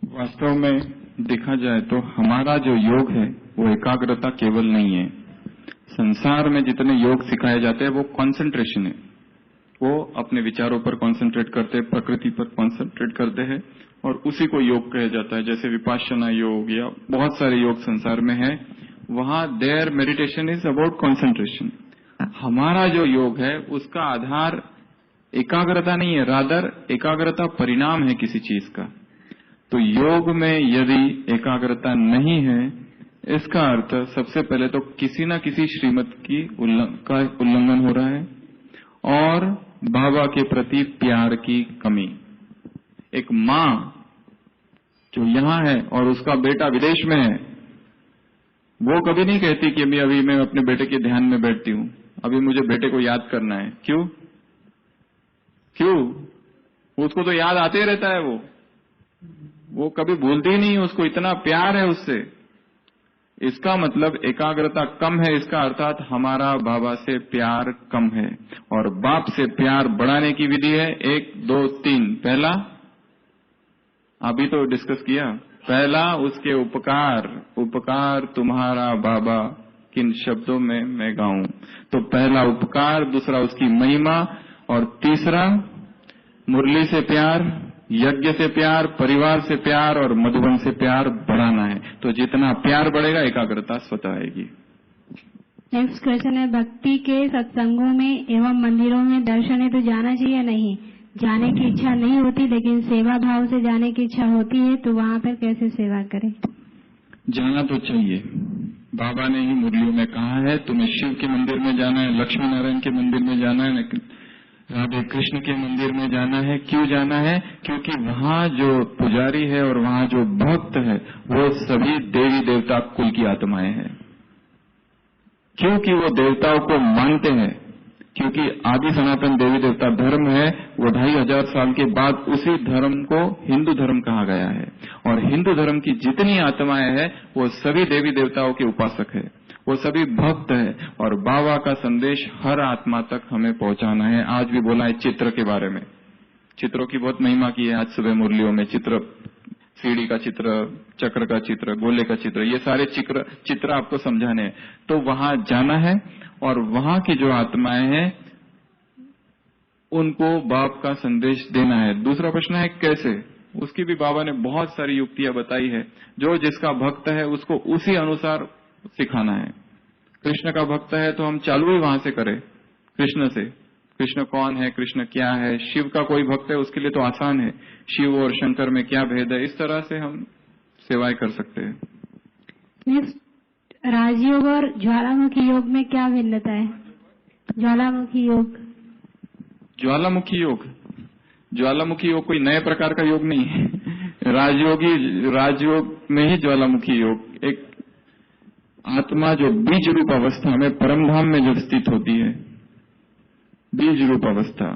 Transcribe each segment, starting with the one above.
वास्तव में देखा जाए तो हमारा जो योग है वो एकाग्रता केवल नहीं है। संसार में जितने योग सिखाए जाते हैं वो कंसंट्रेशन है। वो अपने विचारों पर कंसंट्रेट करते हैं, प्रकृति पर कंसंट्रेट करते हैं और उसी को योग कहा जाता है। जैसे विपाशना योग या बहुत सारे योग संसार में है, वहां there meditation is about concentration. हमारा जो योग है उसका आधार एकाग्रता नहीं है, रादर एकाग्रता परिणाम है किसी चीज का। तो योग में यदि एकाग्रता नहीं है, इसका अर्थ सबसे पहले तो किसी न किसी श्रीमत की का उल्लंघन हो रहा है और बाबा के प्रति प्यार की कमी। एक माँ जो यहाँ है और उसका बेटा विदेश में है, वो कभी नहीं कहती कि अभी मैं अपने बेटे के ध्यान में बैठती हूँ, अभी मुझे बेटे को याद करना है। क्यों? उसको तो याद आते ही रहता है। वो कभी भूलती ही नहीं, उसको इतना प्यार है उससे। इसका मतलब एकाग्रता कम है, इसका अर्थात हमारा बाबा से प्यार कम है। और बाप से प्यार बढ़ाने की विधि है 1, 2, 3। पहला अभी तो डिस्कस किया, पहला उसके उपकार तुम्हारा बाबा किन शब्दों में मैं गाऊं। तो पहला उपकार, दूसरा उसकी महिमा और तीसरा मुरली से प्यार, यज्ञ से प्यार, परिवार से प्यार और मधुबन से प्यार बढ़ाना है। तो जितना प्यार बढ़ेगा एकाग्रता स्वतः आएगी। नेक्स्ट क्वेश्चन है, भक्ति के सत्संगों में एवं मंदिरों में दर्शन है तो जाना चाहिए नहीं? जाने की इच्छा नहीं होती लेकिन सेवा भाव से जाने की इच्छा होती है, तो वहाँ पर कैसे सेवा करें? जाना तो चाहिए। बाबा ने ही मुरलियों में कहा है तुम्हें शिव के मंदिर में जाना है, लक्ष्मी नारायण के मंदिर में जाना है, राधे कृष्ण के मंदिर में जाना है। क्यों जाना है? क्योंकि वहाँ जो पुजारी है और वहाँ जो भक्त है वो सभी देवी देवता कुल की आत्माएं हैं। क्योंकि वो देवताओं को मानते हैं, क्योंकि आदि सनातन देवी देवता धर्म है, वो 2500 साल के बाद उसी धर्म को हिंदू धर्म कहा गया है। और हिंदू धर्म की जितनी आत्माएं हैं वो सभी देवी देवताओं के उपासक है, वो सभी भक्त है। और बाबा का संदेश हर आत्मा तक हमें पहुंचाना है। आज भी बोला है चित्र के बारे में, चित्रों की बहुत महिमा की है आज सुबह मुरलियों में। चित्र, सीढ़ी का चित्र, चक्र का चित्र, गोले का चित्र, ये सारे चित्र आपको समझाने हैं। तो वहां जाना है और वहां की जो आत्माएं हैं उनको बाप का संदेश देना है। दूसरा प्रश्न है कैसे? उसकी भी बाबा ने बहुत सारी युक्तियां बताई है। जो जिसका भक्त है उसको उसी अनुसार सिखाना है। कृष्ण का भक्त है तो हम चालू ही वहां से करें, कृष्ण से। कृष्ण कौन है, कृष्ण क्या है। शिव का कोई भक्त है उसके लिए तो आसान है, शिव और शंकर में क्या भेद है, इस तरह से हम सेवाएं कर सकते हैं। नेक्स्ट, राजयोग और ज्वालामुखी योग में क्या भिन्नता है? ज्वालामुखी योग ज्वालामुखी योग कोई नए प्रकार का योग नहीं है। राजयोग में ही ज्वालामुखी योग, एक आत्मा जो बीज रूप अवस्था में परमधाम में जब स्थित होती है, बीज रूप अवस्था,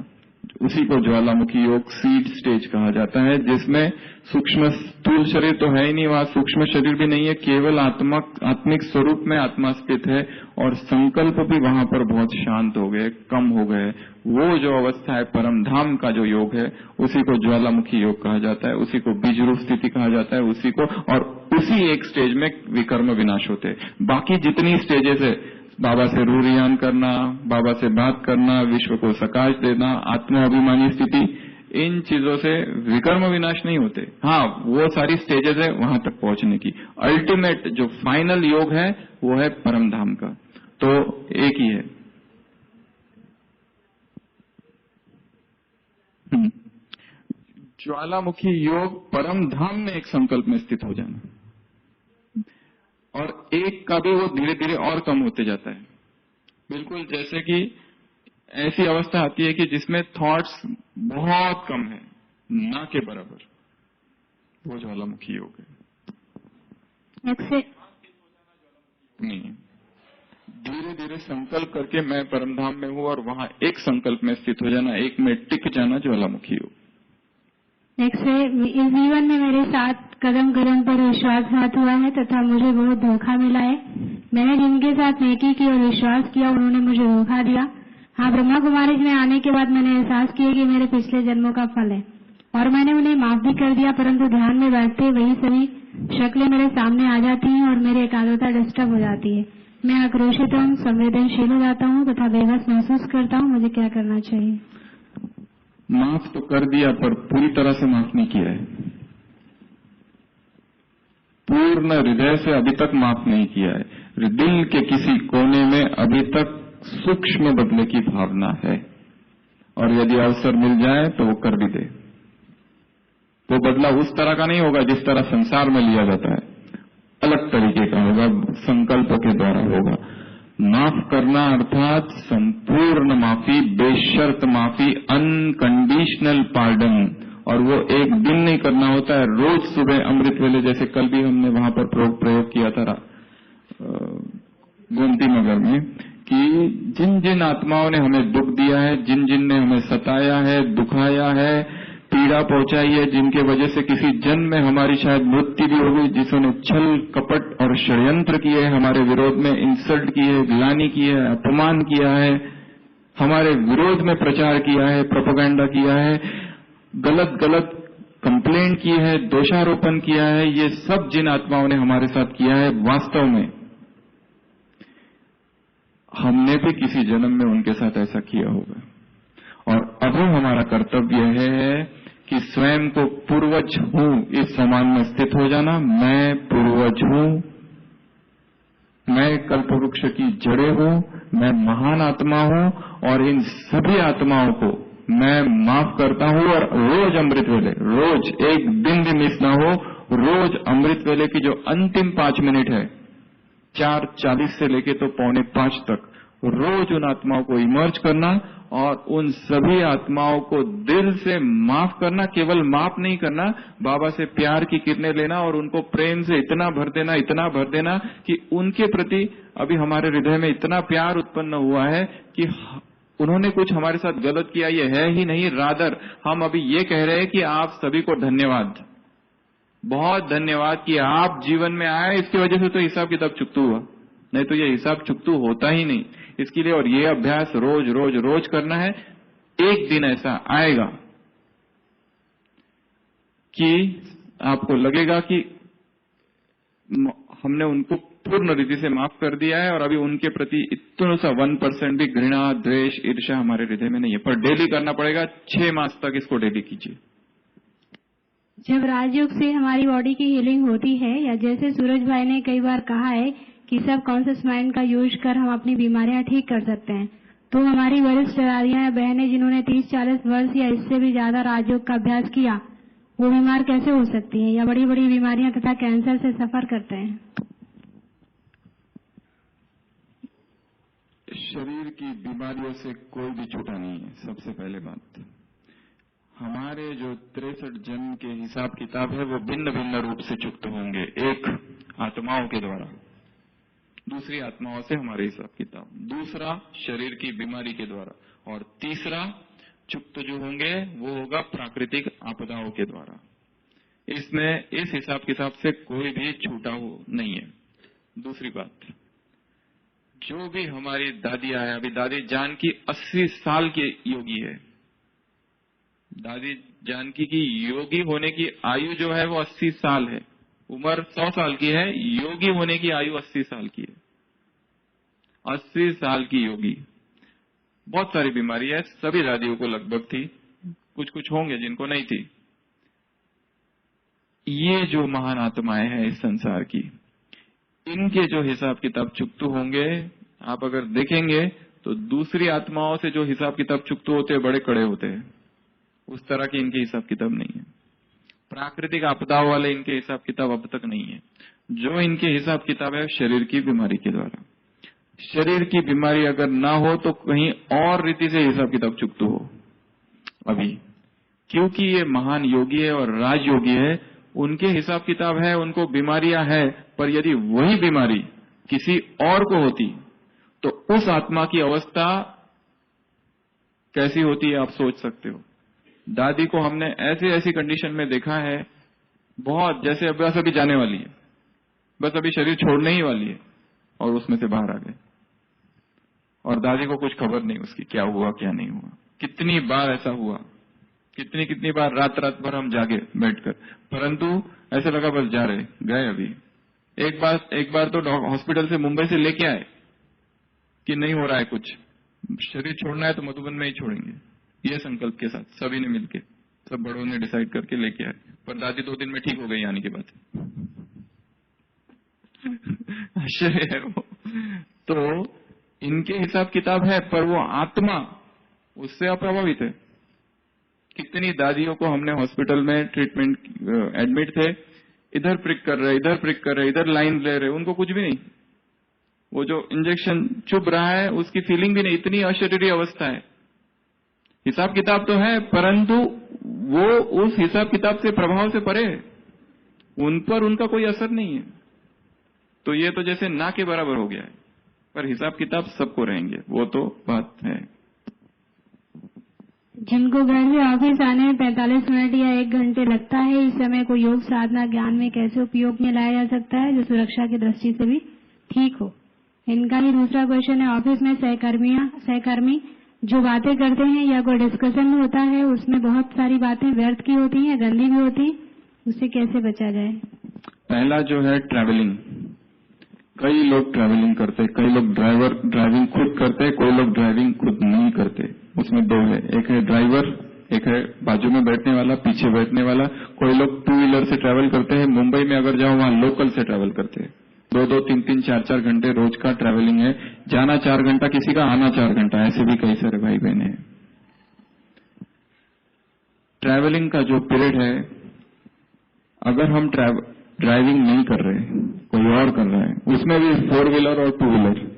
उसी को ज्वालामुखी योग सीड स्टेज कहा जाता है। जिसमें सूक्ष्म स्थूल शरीर तो है ही नहीं, वहां सूक्ष्म शरीर भी नहीं है, केवल आत्मिक स्वरूप में आत्मा स्थित है और संकल्प भी वहां पर बहुत शांत हो गए, कम हो गए। वो जो अवस्था है परमधाम का जो योग है उसी को ज्वालामुखी योग कहा जाता है, उसी को बीज रूप स्थिति कहा जाता है, उसी को। और उसी एक स्टेज में विकर्म विनाश होते हैं। बाकी जितनी स्टेजेस है, बाबा से रूरियान करना, बाबा से बात करना, विश्व को सकाश देना, आत्माभिमानी स्थिति, इन चीजों से विकर्म विनाश नहीं होते। हाँ, वो सारी स्टेजेस है वहां तक पहुंचने की। अल्टीमेट जो फाइनल योग है वो है परमधाम का, तो एक ही है। ज्वालामुखी योग परमधाम में एक संकल्प में स्थित हो जाना, और एक का भी वो धीरे धीरे और कम होते जाता है। बिल्कुल जैसे कि ऐसी अवस्था आती है कि जिसमें थॉट्स बहुत कम है, ना के बराबर, वो ज्वालामुखी योग है। नहीं, धीरे धीरे संकल्प करके मैं परमधाम में हूं और वहां एक संकल्प में स्थित हो जाना, एक में टिक जाना, ज्वालामुखी योग। नेक्स्ट है, इस जीवन में मेरे साथ कदम कदम पर विश्वासघात हुआ है तथा मुझे बहुत धोखा मिला है। मैंने जिनके साथ नेकी की और विश्वास किया उन्होंने मुझे धोखा दिया। हाँ, ब्रह्मा कुमारी में आने के बाद मैंने एहसास किया कि मेरे पिछले जन्मों का फल है। और मैंने उन्हें माफ भी कर दिया, परंतु ध्यान में बैठते वही सभी शक्लें मेरे सामने आ जाती हैं और मेरी एकाग्रता डिस्टर्ब हो जाती है। मैं आक्रोशित एवं संवेदनशील हो जाता हूँ तथा बेबस महसूस करता हूँ। मुझे क्या करना चाहिए? माफ तो कर दिया पर पूरी तरह से माफ नहीं किया है। पूर्ण हृदय से अभी तक माफ नहीं किया है। दिल के किसी कोने में अभी तक सूक्ष्म बदले की भावना है और यदि अवसर मिल जाए तो वो कर भी दे। वो बदला उस तरह का नहीं होगा जिस तरह संसार में लिया जाता है, अलग तरीके का होगा, संकल्प के द्वारा होगा। माफ करना अर्थात संपूर्ण माफी, बेशर्त माफी, अनकंडीशनल पार्डन। और वो एक दिन नहीं करना होता है, रोज सुबह अमृत वेले, जैसे कल भी हमने वहां पर प्रयोग किया था गोमती नगर में, कि जिन जिन आत्माओं ने हमें दुख दिया है, जिन जिन ने हमें सताया है, दुखाया है, पीड़ा पहुंचाई है, जिनके वजह से किसी जन्म में हमारी शायद मृत्यु भी हो गई, जिन्होंने छल कपट और षड्यंत्र किए, हमारे विरोध में इंसल्ट की है, ग्लानि की है, अपमान किया है, हमारे विरोध में प्रचार किया है, प्रोपेगेंडा किया है, गलत गलत कंप्लेंट की है, दोषारोपण किया है, ये सब जिन आत्माओं ने हमारे साथ किया है, वास्तव में हमने भी किसी जन्म में उनके साथ ऐसा किया होगा। और अब हमारा कर्तव्य है कि स्वयं को पूर्वज हूं इस समान में स्थित हो जाना। मैं पूर्वज हूं, मैं कल्पवृक्ष की जड़ें हूं, मैं महान आत्मा हूं और इन सभी आत्माओं को मैं माफ करता हूं। और रोज अमृत वेले, रोज एक दिन भी मिस ना हो, रोज अमृत वेले की जो अंतिम 5 मिनट है, 4:40 से लेके तो 4:45 तक, रोज उन आत्माओं को इमर्ज करना और उन सभी आत्माओं को दिल से माफ करना। केवल माफ नहीं करना, बाबा से प्यार की किरणें लेना और उनको प्रेम से इतना भर देना कि उनके प्रति अभी हमारे हृदय में इतना प्यार उत्पन्न हुआ है कि उन्होंने कुछ हमारे साथ गलत किया ये है ही नहीं, रादर हम अभी ये कह रहे हैं कि आप सभी को धन्यवाद, बहुत धन्यवाद कि आप जीवन में आए, इसकी वजह से तो हिसाब किताब चुकतू हुआ, नहीं तो ये हिसाब चुकतू होता ही नहीं। इसके लिए और ये अभ्यास रोज रोज रोज करना है। एक दिन ऐसा आएगा कि आपको लगेगा कि हमने उनको पूर्ण रीति से माफ कर दिया है और अभी उनके प्रति इतना सा 1% भी घृणा, द्वेष, ईर्ष्या हमारे हृदय में नहीं है। पर डेली करना पड़ेगा, 6 मास तक इसको डेली कीजिए। जब राजयोग से हमारी बॉडी की हीलिंग होती है, या जैसे सूरज भाई ने कई बार कहा है कि सब कॉन्शियस माइंड का यूज कर हम अपनी बीमारियां ठीक कर सकते हैं, तो हमारी वरिष्ठ दादियां या बहनें जिन्होंने 30-40 वर्ष या इससे भी ज्यादा राजयोग का अभ्यास किया, वो बीमार कैसे हो सकती हैं या बड़ी बड़ी बीमारियां तथा कैंसर से सफर करते हैं? शरीर की बीमारियों से कोई भी छूटा नहीं है। सबसे पहले बात, हमारे जो 63 जन्म के हिसाब किताब है वो भिन्न भिन्न रूप से चुक्त होंगे। एक, आत्माओं के द्वारा, दूसरी आत्माओं से हमारे हिसाब किताब, दूसरा शरीर की बीमारी के द्वारा, और तीसरा चुक्त जो होंगे वो होगा प्राकृतिक आपदाओं के द्वारा। इसमें इस हिसाब किताब से कोई भी छूटा हो नहीं है। दूसरी बात, जो भी हमारी दादियां है, अभी दादी जानकी 80 साल की योगी है। दादी जानकी की योगी होने की आयु जो है वो 80 साल है। उम्र 100 साल की है, योगी होने की आयु 80 साल की है। 80 साल की योगी। बहुत सारी बीमारी है, सभी दादियों को लगभग थी, कुछ कुछ होंगे जिनको नहीं थी। ये जो महान आत्माएं हैं इस संसार की, इनके जो हिसाब किताब चुकतू होंगे, आप अगर देखेंगे तो दूसरी आत्माओं से जो हिसाब किताब चुकतू होते हैं बड़े कड़े होते हैं, उस तरह के इनके हिसाब किताब नहीं है। प्राकृतिक आपदाओं वाले इनके हिसाब किताब अब तक नहीं है। जो इनके हिसाब किताब है शरीर की बीमारी के द्वारा। शरीर की बीमारी अगर ना हो तो कहीं और रीति से हिसाब किताब चुकतू हो अभी, क्योंकि ये महान योगी है और राजयोगी है, उनके हिसाब किताब है, उनको बीमारियां है, पर यदि वही बीमारी किसी और को होती तो उस आत्मा की अवस्था कैसी होती है आप सोच सकते हो। दादी को हमने ऐसी ऐसी कंडीशन में देखा है, बहुत, जैसे बस अभी जाने वाली है, बस अभी शरीर छोड़ने ही वाली है और उसमें से बाहर आ गए, और दादी को कुछ खबर नहीं उसकी क्या हुआ क्या नहीं हुआ। कितनी बार ऐसा हुआ कितनी कितनी बार रात रात भर हम जागे बैठकर, परंतु ऐसा लगा बस जा रहे, गए अभी। एक बार तो हॉस्पिटल से मुंबई से लेके आए कि नहीं हो रहा है कुछ, शरीर छोड़ना है तो मधुबन में ही छोड़ेंगे, ये संकल्प के साथ सभी ने मिलके, सब बड़ों ने डिसाइड करके लेके आए। पर दादी 2 दिन में ठीक हो गई आने के बाद। आश्चर्य है वो। तो इनके हिसाब किताब है, पर वो आत्मा उससे अप्रभावित है। कितनी दादियों को हमने हॉस्पिटल में ट्रीटमेंट एडमिट थे, इधर प्रिक कर रहे, इधर प्रिक कर रहे, इधर लाइन ले रहे, उनको कुछ भी नहीं। वो जो इंजेक्शन चुभ रहा है उसकी फीलिंग भी नहीं, इतनी अशरीरी अवस्था है। हिसाब किताब तो है, परंतु वो उस हिसाब किताब से प्रभाव से परे है, उन पर उनका कोई असर नहीं है। तो ये तो जैसे ना के बराबर हो गया है, पर हिसाब किताब सबको रहेंगे, वो तो बात है। जिनको घर से ऑफिस आने में 45 मिनट या 1 घंटे लगता है, इस समय को योग साधना ज्ञान में कैसे उपयोग में लाया जा सकता है जो सुरक्षा की दृष्टि से भी ठीक हो? इनका ही दूसरा क्वेश्चन है, ऑफिस में सहकर्मी जो बातें करते हैं या कोई डिस्कशन होता है, उसमें बहुत सारी बातें व्यर्थ की होती हैं, गंदी भी होती, उससे कैसे बचा जाए? पहला जो है ट्रैवलिंग, कई लोग ट्रैवलिंग करते, कई लोग ड्राइविंग खुद करते, कोई लोग ड्राइविंग खुद नहीं करते। उसमें 2 है, एक है ड्राइवर, एक है बाजू में बैठने वाला, पीछे बैठने वाला। कोई लोग 2 व्हीलर से ट्रैवल करते हैं, मुंबई में अगर जाओ वहां लोकल से ट्रैवल करते हैं। 2-2, 3-3, 4-4 घंटे रोज का ट्रैवलिंग है, जाना 4 घंटा किसी का, आना 4 घंटा, ऐसे भी कई सारे भाई बहन हैं। ट्रैवलिंग का जो पीरियड है, अगर हम ड्राइविंग नहीं कर रहे, कोई और कर रहा है, उसमें भी 4 व्हीलर और 2 व्हीलर,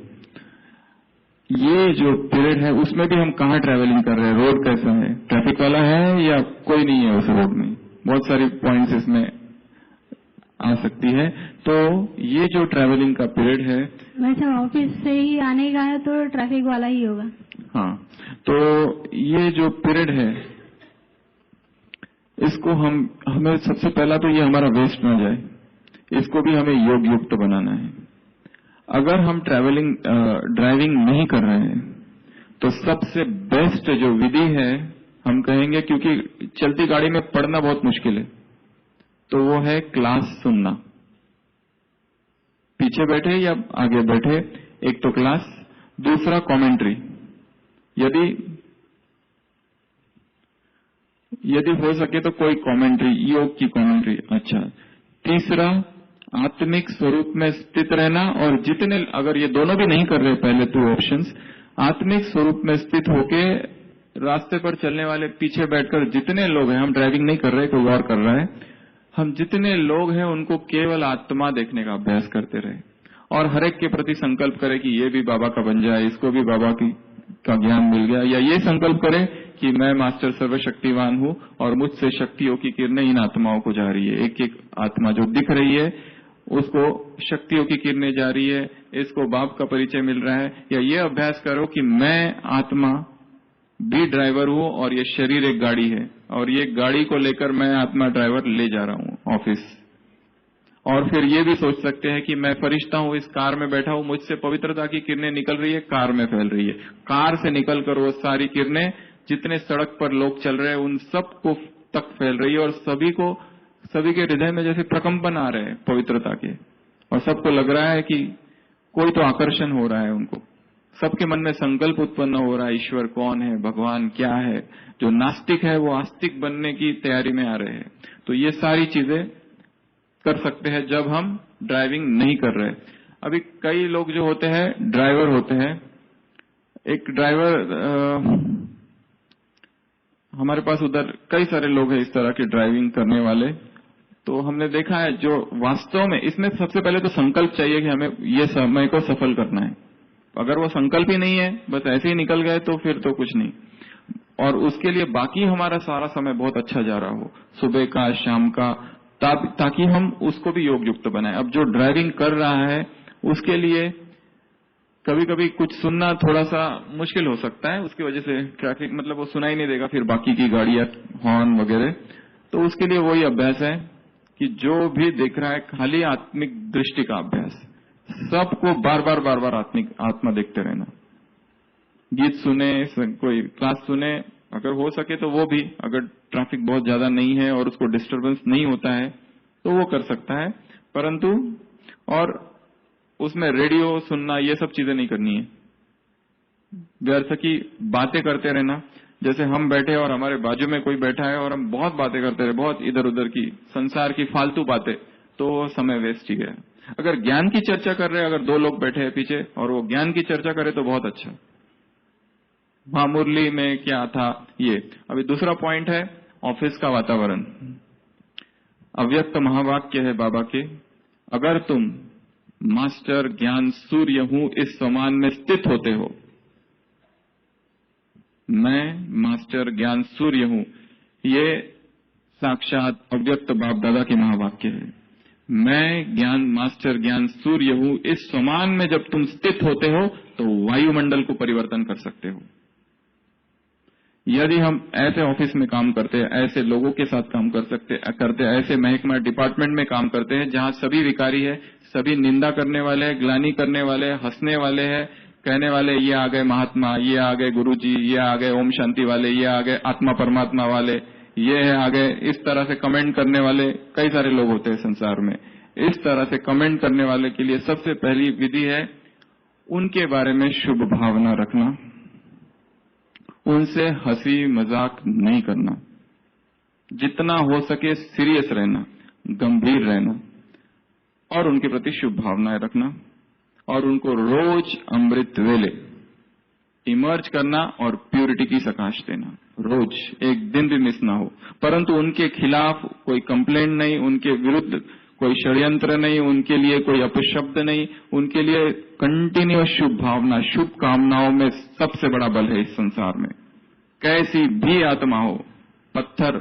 ये जो पीरियड है उसमें भी हम कहाँ ट्रैवलिंग कर रहे हैं, रोड कैसा है, ट्रैफिक वाला है या कोई नहीं है उस रोड में, बहुत सारी पॉइंट्स इसमें आ सकती है। तो ये जो ट्रैवलिंग का पीरियड है, वैसे ऑफिस से ही आने का है तो ट्रैफिक वाला ही होगा। हाँ, तो ये जो पीरियड है, इसको हमें सबसे पहला तो ये हमारा वेस्ट ना जाए, इसको भी हमें योग युक्त बनाना है। अगर हम ड्राइविंग नहीं कर रहे हैं तो सबसे बेस्ट जो विधि है, हम कहेंगे, क्योंकि चलती गाड़ी में पढ़ना बहुत मुश्किल है, तो वो है क्लास सुनना। पीछे बैठे या आगे बैठे, एक तो क्लास, दूसरा कमेंट्री, यदि हो सके तो कोई कमेंट्री, योग की कमेंट्री। अच्छा, तीसरा आत्मिक स्वरूप में स्थित रहना, और जितने, अगर ये दोनों भी नहीं कर रहे, पहले 2 ऑप्शंस, आत्मिक स्वरूप में स्थित होके रास्ते पर चलने वाले पीछे बैठकर जितने लोग हैं, हम ड्राइविंग नहीं कर रहे, कोई और कर रहा है, हम जितने लोग हैं उनको केवल आत्मा देखने का अभ्यास करते रहे, और हर एक के प्रति संकल्प करें कि ये भी बाबा का बन जाए, इसको भी बाबा का ज्ञान मिल गया, या ये संकल्प करें कि मैं मास्टर सर्वशक्तिवान हूं और मुझसे शक्तियों की किरणें इन आत्माओं को जा रही है, एक एक आत्मा जो दिख रही है उसको शक्तियों की किरणें जा रही है, इसको बाप का परिचय मिल रहा है। या ये अभ्यास करो कि मैं आत्मा भी ड्राइवर हूं और ये शरीर एक गाड़ी है, और ये गाड़ी को लेकर मैं आत्मा ड्राइवर ले जा रहा हूं ऑफिस। और फिर ये भी सोच सकते हैं कि मैं फरिश्ता हूं, इस कार में बैठा हूं, मुझसे पवित्रता की किरणें निकल रही है, कार में फैल रही है, कार से निकलकर वो सारी किरणें जितने सड़क पर लोग चल रहे हैं उन सबको तक फैल रही है, और सभी के हृदय में जैसे प्रकंपन आ रहे हैं पवित्रता के, और सबको लग रहा है कि कोई तो आकर्षण हो रहा है उनको, सबके मन में संकल्प उत्पन्न हो रहा है, ईश्वर कौन है, भगवान क्या है। जो नास्तिक है वो आस्तिक बनने की तैयारी में आ रहे हैं। तो ये सारी चीजें कर सकते हैं जब हम ड्राइविंग नहीं कर रहे। अभी कई लोग जो होते हैं ड्राइवर होते हैं, एक ड्राइवर हमारे पास उधर कई सारे लोग हैं इस तरह के ड्राइविंग करने वाले, तो हमने देखा है जो वास्तव में, इसमें सबसे पहले तो संकल्प चाहिए कि हमें ये समय को सफल करना है। अगर वो संकल्प ही नहीं है, बस ऐसे ही निकल गए, तो फिर तो कुछ नहीं, और उसके लिए बाकी हमारा सारा समय बहुत अच्छा जा रहा हो, सुबह का, शाम का, ताकि हम उसको भी योग युक्त बनाए। अब जो ड्राइविंग कर रहा है उसके लिए कभी कभी कुछ सुनना थोड़ा सा मुश्किल हो सकता है, उसकी वजह से ट्रैफिक, मतलब वो सुनाई नहीं देगा फिर बाकी की गाड़ियां, हॉर्न वगैरह। तो उसके लिए वही अभ्यास है कि जो भी देख रहा है खाली आत्मिक दृष्टि का अभ्यास, सबको बार बार आत्मा देखते रहना। गीत सुने, कोई क्लास सुने, अगर हो सके तो वो भी, अगर ट्रैफिक बहुत ज्यादा नहीं है और उसको डिस्टरबेंस नहीं होता है तो वो कर सकता है, परंतु और उसमें रेडियो सुनना ये सब चीजें नहीं करनी है। व्यर्थ की बातें करते रहना, जैसे हम बैठे और हमारे बाजू में कोई बैठा है और हम बहुत बातें करते रहे, बहुत इधर उधर की संसार की फालतू बातें, तो समय वेस्ट ही है। अगर ज्ञान की चर्चा कर रहे हैं, अगर दो लोग बैठे हैं पीछे और वो ज्ञान की चर्चा करे तो बहुत अच्छा। वहां मुरली में क्या था ये। अभी दूसरा पॉइंट है ऑफिस का वातावरण। अव्यक्त महावाक्य है बाबा के, अगर तुम मास्टर ज्ञान सूर्य हूं इस समान में स्थित होते हो, मैं मास्टर ज्ञान सूर्य हूं, ये साक्षात अव्यक्त बाप दादा के महावाक्य है। मैं ज्ञान मास्टर ज्ञान सूर्य हूं इस समान में जब तुम स्थित होते हो तो वायुमंडल को परिवर्तन कर सकते हो। यदि हम ऐसे ऑफिस में काम करते हैं, ऐसे लोगों के साथ काम करते ऐसे महकमा डिपार्टमेंट में काम करते हैं जहां सभी विकारी है, सभी निंदा करने वाले हैं, ग्लानि करने वाले हैं, हंसने वाले हैं, कहने वाले ये आ गए महात्मा, ये आ गए गुरुजी, ये आ गए ओम शांति वाले, ये आ गए आत्मा परमात्मा वाले, ये आ गए, इस तरह से कमेंट करने वाले कई सारे लोग होते हैं संसार में। इस तरह से कमेंट करने वाले के लिए सबसे पहली विधि है उनके बारे में शुभ भावना रखना, उनसे हंसी मजाक नहीं करना, जितना हो सके सीरियस रहना, गंभीर रहना और उनके प्रति शुभ भावनाएं रखना और उनको रोज अमृत वेले इमर्ज करना और प्यूरिटी की सकाश देना, रोज एक दिन भी मिस ना हो। परंतु उनके खिलाफ कोई कंप्लेंट नहीं, उनके विरुद्ध कोई षड्यंत्र नहीं, उनके लिए कोई अपशब्द नहीं, उनके लिए कंटिन्यूअस शुभ भावना, शुभ कामनाओं में सबसे बड़ा बल है इस संसार में। कैसी भी आत्मा हो, पत्थर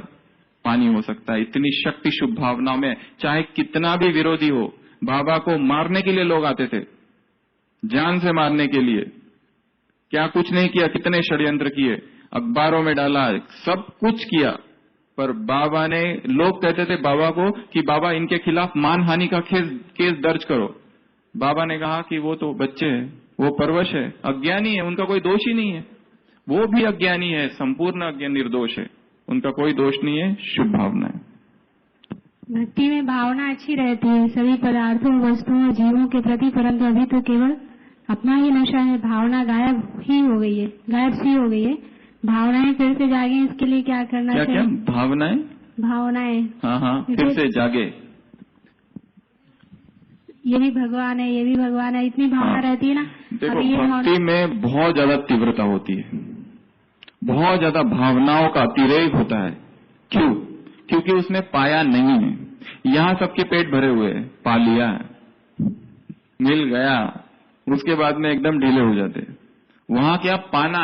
पानी हो सकता है, इतनी शक्ति शुभ भावनाओं में। चाहे कितना भी विरोधी हो, बाबा को मारने के लिए लोग आते थे, जान से मारने के लिए, क्या कुछ नहीं किया, कितने षड्यंत्र किए, अखबारों में डाला, सब कुछ किया, पर बाबा ने, लोग कहते थे बाबा को कि बाबा इनके खिलाफ मानहानि का केस दर्ज करो। बाबा ने कहा कि वो तो बच्चे हैं, वो परवश है, अज्ञानी है, उनका कोई दोष ही नहीं है, वो भी अज्ञानी है, संपूर्ण अज्ञान निर्दोष है, उनका कोई दोष नहीं है, शुभ भावना है। भक्ति में भावना अच्छी रहती है सभी पदार्थों, वस्तुओं, जीवों के प्रति, परंतु अभी तो केवल अपना ही नशा है, भावना गायब सी हो गई है। भावनाएं फिर से जागे, इसके लिए क्या करना चाहिए? क्या भावनाएं? हाँ, फिर से जागे। ये भी भगवान है, ये भी भगवान है, इतनी भावना रहती है ना। देखो, भक्ति में बहुत ज्यादा तीव्रता होती है, बहुत ज्यादा भावनाओं का अतिरेक होता है। क्यों? क्योंकि उसमें पाया नहीं है। यहाँ सबके पेट भरे हुए हैं, पा लिया, मिल गया, उसके बाद में एकदम ढीले हो जाते। वहां क्या पाना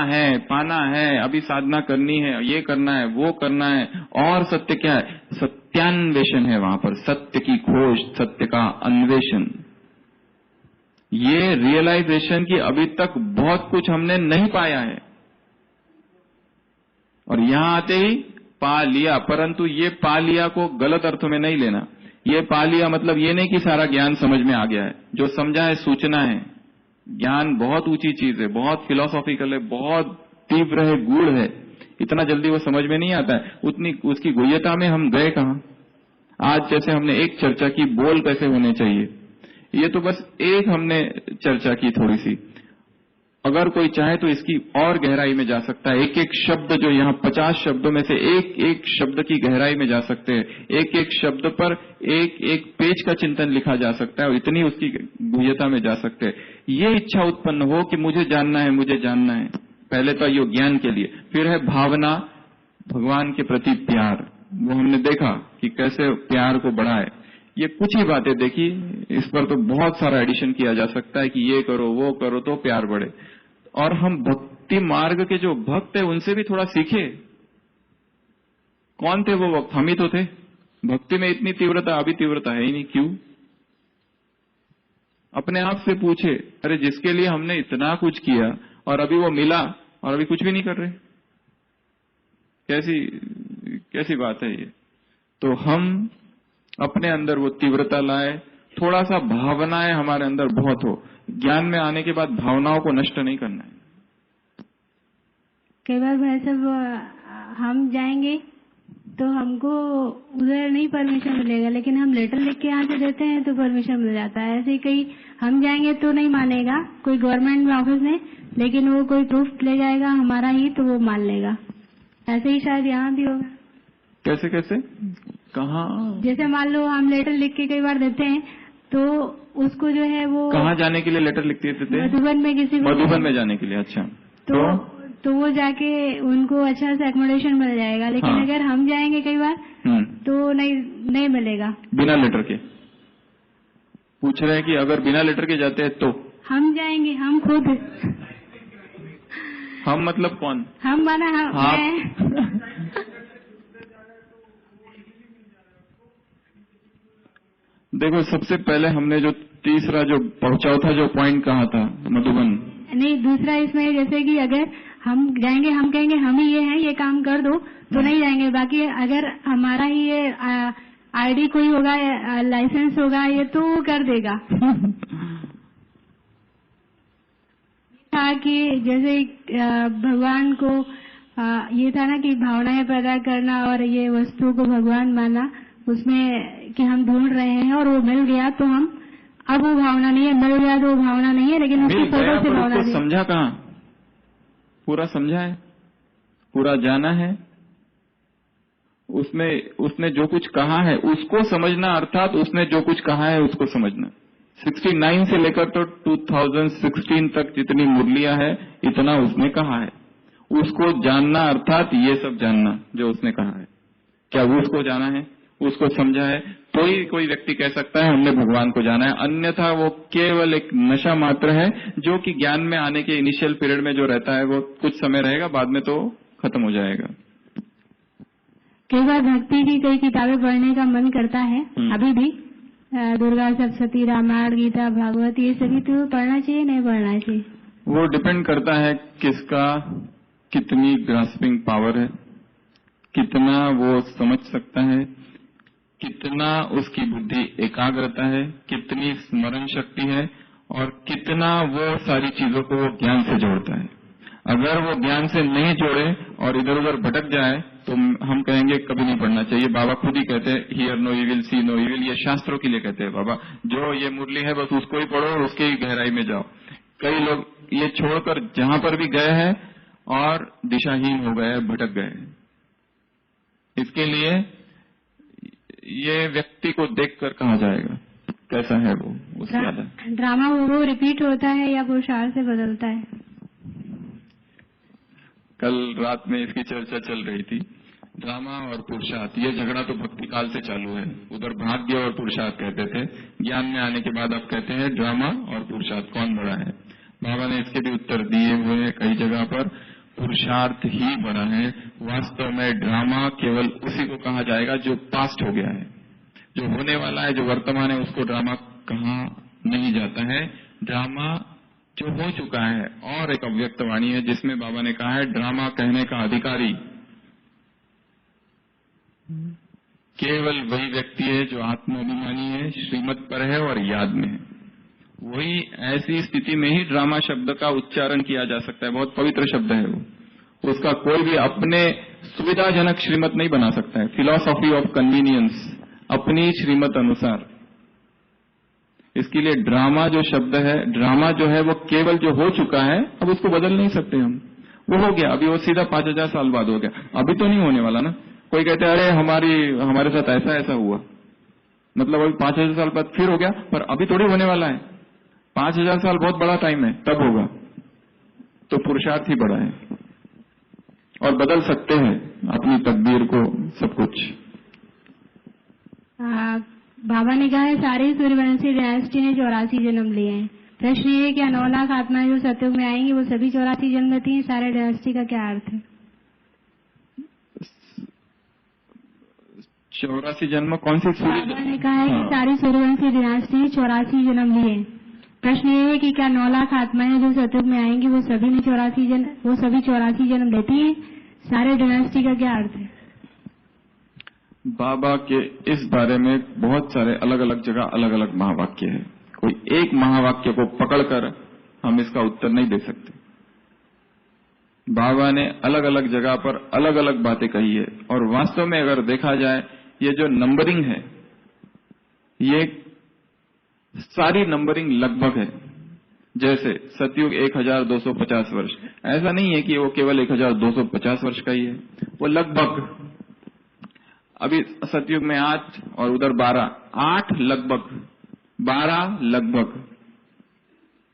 है, अभी साधना करनी है, ये करना है, वो करना है, और सत्य क्या है? सत्यान्वेषण है वहां पर, सत्य की खोज, सत्य का अन्वेषण। ये रियलाइजेशन की अभी तक बहुत कुछ हमने नहीं पाया है और यहां आते ही पा लिया। परंतु ये पा लिया को गलत अर्थ में नहीं लेना। ये पा लिया मतलब ये नहीं कि सारा ज्ञान समझ में आ गया है। जो समझा है सूचना है। ज्ञान बहुत ऊंची चीज है, बहुत फिलोसॉफिकल है, बहुत तीव्र है, गूढ़ है। इतना जल्दी वो समझ में नहीं आता है। उतनी उसकी गुह्यता में हम गए कहां? आज जैसे हमने एक चर्चा की, बोल कैसे होने चाहिए, ये तो बस एक हमने चर्चा की थोड़ी सी। अगर कोई चाहे तो इसकी और गहराई में जा सकता है। एक एक शब्द, जो यहाँ 50 शब्दों में से एक एक शब्द की गहराई में जा सकते हैं। एक एक शब्द पर एक एक पेज का चिंतन लिखा जा सकता है और इतनी उसकी गुह्यता में जा सकते हैं। ये इच्छा उत्पन्न हो कि मुझे जानना है, मुझे जानना है। पहले तो ये ज्ञान के लिए, फिर है भावना, भगवान के प्रति प्यार। वो हमने देखा कि कैसे प्यार को बढ़ाए। ये कुछ ही बातें देखी, इस पर तो बहुत सारा एडिशन किया जा सकता है कि ये करो वो करो तो प्यार बढ़े। और हम भक्ति मार्ग के जो भक्त है उनसे भी थोड़ा सीखे। कौन थे वो वक्त? हम ही तो थे। भक्ति में इतनी तीव्रता, अभी तीव्रता है ही नहीं, क्यों? अपने आप से पूछे, अरे जिसके लिए हमने इतना कुछ किया और अभी वो मिला और अभी कुछ भी नहीं कर रहे, कैसी बात है ये? तो हम अपने अंदर वो तीव्रता लाए, थोड़ा सा भावनाएं हमारे अंदर बहुत हो। ज्ञान में आने के बाद भावनाओं को नष्ट नहीं करना है। कई बार भाई साहब हम जाएंगे तो हमको उधर नहीं परमिशन मिलेगा, लेकिन हम लेटर लिख के यहाँ से देते हैं तो परमिशन मिल जाता है। ऐसे ही कहीं हम जाएंगे तो नहीं मानेगा कोई गवर्नमेंट ऑफिस में, लेकिन वो कोई प्रूफ ले जाएगा हमारा ही तो वो मान लेगा। ऐसे ही शायद यहाँ भी होगा। कैसे कैसे कहाँ? जैसे मान लो हम लेटर लिख के कई बार देते हैं तो उसको जो है वो कहाँ जाने के लिए लेटर लिख देते थे? मधुबन में किसी को, मधुबन में जाने के लिए। अच्छा, तो वो जाके उनको अच्छा से एकोमोडेशन मिल जाएगा, लेकिन हाँ। अगर हम जाएंगे कई बार तो नहीं मिलेगा। बिना लेटर के पूछ रहे हैं कि अगर बिना लेटर के जाते हैं तो हम जाएंगे, हम खुद। हम मतलब कौन? हम माना हम हाँ। मैं। देखो, सबसे पहले हमने जो तीसरा जो चौथा जो पॉइंट कहा था मधुबन, नहीं, दूसरा इसमें जैसे कि अगर हम जाएंगे, हम कहेंगे हम ही ये हैं, ये काम कर दो तो नहीं जाएंगे। बाकी अगर हमारा ही ये आईडी कोई होगा, लाइसेंस होगा, ये तो वो कर देगा। था कि जैसे भगवान को ये था ना कि भावनाएं पैदा करना और ये वस्तुओं को भगवान मानना, उसमें कि हम ढूंढ रहे हैं और वो मिल गया तो हम, अब वो भावना नहीं है, मिल गया तो वो भावना नहीं है, लेकिन उसकी फोटो से भावना नहीं। समझा कहाँ? पूरा समझा है, पूरा जाना है, उसने जो कुछ कहा है उसको समझना, अर्थात उसने जो कुछ कहा है उसको समझना। 69 से लेकर तो 2016 तक जितनी मुरलियां है इतना उसने कहा है, उसको जानना, अर्थात ये सब जानना जो उसने कहा है। क्या वो उसको जाना है, उसको समझा है? तो ही कोई व्यक्ति कह सकता है हमने भगवान को जाना है, अन्यथा वो केवल एक नशा मात्र है जो कि ज्ञान में आने के इनिशियल पीरियड में जो रहता है वो कुछ समय रहेगा, बाद में तो खत्म हो जाएगा। कई बार भक्ति की कई किताबें पढ़ने का मन करता है, अभी भी दुर्गा सप्तशती, रामायण, गीता, भागवत, ये सभी तो पढ़ना चाहिए, नहीं पढ़ना चाहिए? वो डिपेंड करता है किसका कितनी ग्रास्पिंग पावर है, कितना वो समझ सकता है, कितना उसकी बुद्धि एकाग्रता है, कितनी स्मरण शक्ति है और कितना वो सारी चीजों को ज्ञान से जोड़ता है। अगर वो ज्ञान से नहीं जोड़े और इधर उधर भटक जाए तो हम कहेंगे कभी नहीं पढ़ना चाहिए। बाबा खुद ही कहते हैं hear no evil, see no evil, ये शास्त्रों के लिए कहते हैं बाबा। जो ये मुरली है बस उसको ही पढ़ो और उसके ही गहराई में जाओ। कई लोग ये छोड़कर जहां पर भी गए हैं और दिशाहीन हो गए, भटक गए। इसके लिए ये व्यक्ति को देखकर कहा जाएगा कैसा है वो, उससे ज्यादा। ड्रामा वो रिपीट होता है या पुरुषार्थ से बदलता है? कल रात में इसकी चर्चा चल रही थी। ड्रामा और पुरुषार्थ, ये झगड़ा तो भक्ति काल से चालू है। उधर भाग्य और पुरुषार्थ कहते थे, ज्ञान में आने के बाद अब कहते हैं ड्रामा और पुरुषार्थ कौन बड़ा है। बाबा ने इसके भी उत्तर दिए हुए हैं कई जगह पर, पुरुषार्थ ही बड़ा है। वास्तव में ड्रामा केवल उसी को कहा जाएगा जो पास्ट हो गया है, जो होने वाला है, जो वर्तमान है, उसको ड्रामा कहा नहीं जाता है। ड्रामा जो हो चुका है। और एक अव्यक्त वाणी है जिसमें बाबा ने कहा है ड्रामा कहने का अधिकारी केवल वही व्यक्ति है जो आत्माभिमानी है, श्रीमत पर है और याद में है। वही ऐसी स्थिति में ही ड्रामा शब्द का उच्चारण किया जा सकता है। बहुत पवित्र शब्द है वो, उसका कोई भी अपने सुविधाजनक श्रीमत नहीं बना सकता है। फिलॉसफी ऑफ कन्वीनियंस, अपनी श्रीमत अनुसार। इसके लिए ड्रामा जो शब्द है, ड्रामा जो है वो केवल जो हो चुका है, अब उसको बदल नहीं सकते हम। वो हो गया, अभी वो सीधा 5000 साल बाद हो गया, अभी तो नहीं होने वाला ना। कोई कहते हैं अरे हमारे साथ ऐसा ऐसा हुआ, मतलब अभी 5000 साल बाद फिर हो गया, पर अभी थोड़ी होने वाला है। 5000 साल बहुत बड़ा टाइम है, तब होगा। तो पुरुषार्थ ही बड़ा है और बदल सकते हैं अपनी तकदीर को, सब कुछ। बाबा ने कहा है सारी सूर्यवंशी डायनेस्टी ने 84 जन्म लिए हैं। प्रश्न ये है क्या 9 लाख आत्माएं जो सतयुग में आएंगी वो सभी 84 जन्म लेती हैं? सारे डायनेस्टी का क्या अर्थ है? 84 जन्म कौन सी सूर्य? बाबा ने कहा है कि सारी सूर्यवंशी डायनेस्टी ने 84 जन्म लिए हैं। प्रश्न ये है कि क्या 9 लाख आत्माएं जो सतयुग में आएंगी वो सभी 84 जन्म लेती हैं? सारे डायनेस्टी का क्या अर्थ है? बाबा के इस बारे में बहुत सारे अलग अलग जगह अलग अलग महावाक्य है। कोई एक महावाक्य को पकड़कर हम इसका उत्तर नहीं दे सकते। बाबा ने अलग अलग जगह पर अलग अलग बातें कही है। और वास्तव में अगर देखा जाए, ये जो नंबरिंग है, ये सारी नंबरिंग लगभग है। जैसे सतयुग 1250 वर्ष, ऐसा नहीं है कि वो केवल 1250 वर्ष का ही है, वो लगभग। अभी सतयुग में 8 और उधर 12, 8 लगभग, 12 लगभग।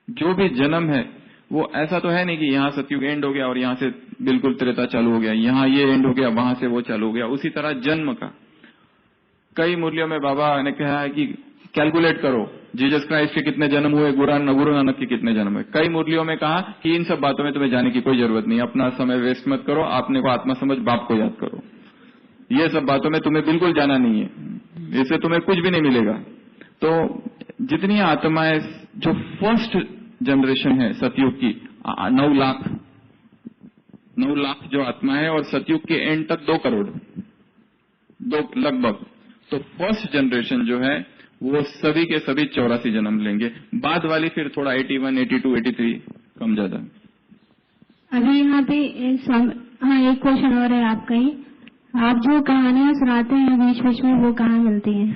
जो भी जन्म है वो ऐसा तो है नहीं कि यहां सतयुग एंड हो गया और यहां से बिल्कुल त्रेता चालू हो गया, यहां ये एंड हो गया वहां से वो चालू हो गया। उसी तरह जन्म का कई मुरलियों में बाबा ने कहा है कि कैलकुलेट करो जीसस क्राइस्ट के कितने जन्म हुए, गुरु नानक के कितने जन्म हुए। कई मुरलियों में कहा कि इन सब बातों में तुम्हें जाने की कोई जरूरत नहीं, अपना समय वेस्ट मत करो, आपने को आत्मा समझ बाप को याद करो। ये सब बातों में तुम्हें बिल्कुल जाना नहीं है, इससे तुम्हें कुछ भी नहीं मिलेगा। तो जितनी आत्माएं, जो फर्स्ट जनरेशन है सतयुग की, 9 लाख जो आत्मा है, और सतयुग के एंड तक 2 करोड़, 2 लगभग। तो फर्स्ट जनरेशन जो है वो सभी के सभी 84 जन्म लेंगे, बाद वाली फिर थोड़ा 81, 82, 83 कम ज्यादा। अभी यहाँ पे हाँ, एक क्वेश्चन और है आपका ही। आप जो कहानियां सुनाते हैं बीच बीच में, वो कहाँ मिलती हैं?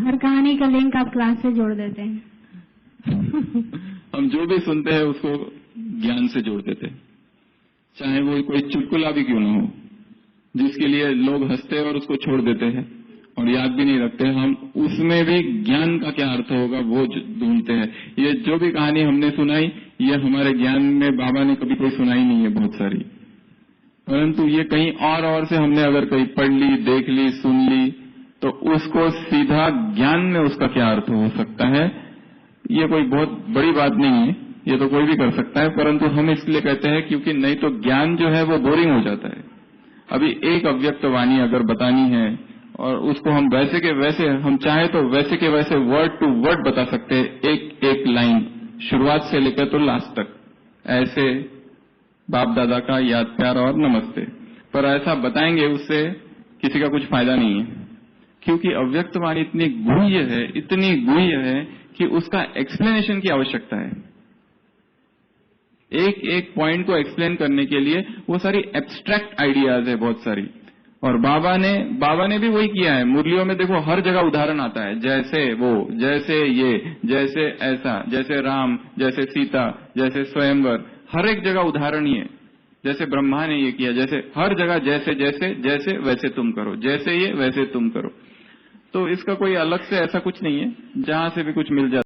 हर कहानी का लिंक आप क्लास से जोड़ देते हैं। हम जो भी सुनते हैं उसको ज्ञान से जोड़ देते हैं, चाहे वो कोई चुटकुला भी क्यों न हो, जिसके लिए लोग हंसते हैं और उसको छोड़ देते हैं और याद भी नहीं रखते। हम उसमें भी ज्ञान का क्या अर्थ होगा वो ढूंढते हैं। ये जो भी कहानी हमने सुनाई, ये हमारे ज्ञान में बाबा ने कभी कोई सुनाई नहीं है बहुत सारी, परंतु ये कहीं और से हमने अगर कहीं पढ़ ली, देख ली, सुन ली, तो उसको सीधा ज्ञान में उसका क्या अर्थ हो सकता है, ये कोई बहुत बड़ी बात नहीं है, ये तो कोई भी कर सकता है। परंतु हम इसलिए कहते हैं क्योंकि नहीं तो ज्ञान जो है वो बोरिंग हो जाता है। अभी एक अव्यक्त वाणी अगर बतानी है और उसको हम वैसे के वैसे, हम चाहे तो वैसे के वैसे वर्ड टू वर्ड बता सकते हैं, एक एक लाइन शुरुआत से लेकर तो लास्ट तक, ऐसे बाप दादा का याद प्यार और नमस्ते। पर ऐसा बताएंगे उससे किसी का कुछ फायदा नहीं है, क्योंकि अव्यक्त वाणी इतनी गुह्य है, इतनी गुह्य है कि उसका एक्सप्लेनेशन की आवश्यकता है। एक एक पॉइंट को एक्सप्लेन करने के लिए वो सारी एब्स्ट्रैक्ट आइडियाज है बहुत सारी। और बाबा ने भी वही किया है। मुरलियों में देखो हर जगह उदाहरण आता है, जैसे वो, जैसे ये, जैसे ऐसा, जैसे राम, जैसे सीता, जैसे स्वयंवर, हर एक जगह उदाहरण ही है। जैसे ब्रह्मा ने ये किया, जैसे हर जगह जैसे जैसे जैसे वैसे तुम करो, जैसे ये वैसे तुम करो। तो इसका कोई अलग से ऐसा कुछ नहीं है, जहां से भी कुछ मिल जाता